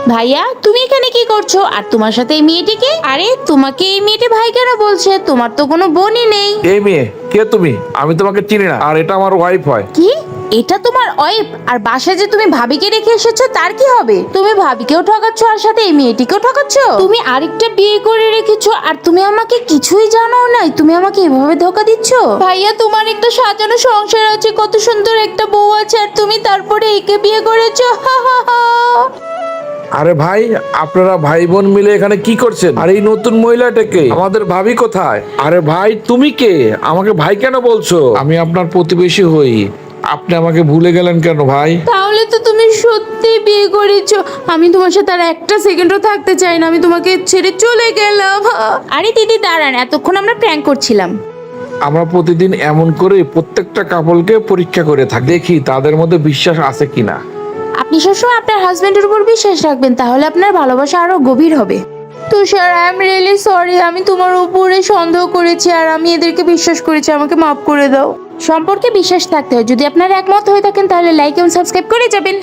ভাইয়া তুমি এখানে কি করছো? আর তোমার সাথে এই মেয়েটিকে? আরে তোমাকে এই মেয়েটি ভাই কেন বলছে? তোমার তো কোনো বোনই নেই। এই মেয়ে, কে তুমি? আমি তোমাকে চিনি না, আর এটা আমার ওয়াইফ হয়। কি? এটা তোমার ওয়াইফ? আর বাসায় যে তুমি ভাবিকে রেখে এসেছো তার কি হবে? তুমি ভাবিকেও ঠকাচ্ছ আর সাথে এই মেয়েটিকেও ঠকাচ্ছ। তুমি আরেকটা বিয়ে করে রেখেছো আর তুমি আমাকে কিছুই জানাও নাই, তুমি আমাকে এভাবে ধোকা দিচ্ছ? ভাইয়া তোমার একটা সাজানো সংসার আছে, কত সুন্দর একটা বউ আছে, আর তুমি তারপরে একে বিয়ে করেছো। আরে ভাই, আপনারা ভাই বোন মিলে এখানে কি করছেন? আর এই নতুন মহিলাটাকে, আমাদের ভাবি কোথায়? আরে ভাই, তুমি কে? আমাকে ভাই কেন বলছো? আমি আপনার প্রতিবেশী হই, আপনি আমাকে ভুলে গেলেন কেন ভাই? তাহলে তো তুমি সত্যি বিয়ে করেছো। আমি তোমার সাথে আর একটা সেকেন্ডও থাকতে চাই না, আমি তোমাকে ছেড়ে চলে গেলাম। আরে দিদি দাঁড়ান, এতক্ষণ আমরা প্র্যাঙ্ক করছিলাম। আমরা প্রতিদিন এমন করে প্রত্যেকটা কাপলকে পরীক্ষা করে থাকি, দেখি তাদের মধ্যে বিশ্বাস আছে কিনা। আপনি সবসময় আপনার হাজবেন্ডের উপর বিশ্বাস রাখবেন, তাহলে আপনার ভালোবাসা আরো গভীর হবে। তুষার, আই এম রিয়েলি সরি, আমি তোমার উপরে সন্দেহ করেছি আর আমি এদেরকে বিশ্বাস করেছি, আমাকে মাফ করে দাও। সম্পর্কে বিশ্বাস থাকতে হয়, যদি আপনারা একমত হয়ে থাকেন তাহলে লাইক এবং সাবস্ক্রাইব করে যাবেন।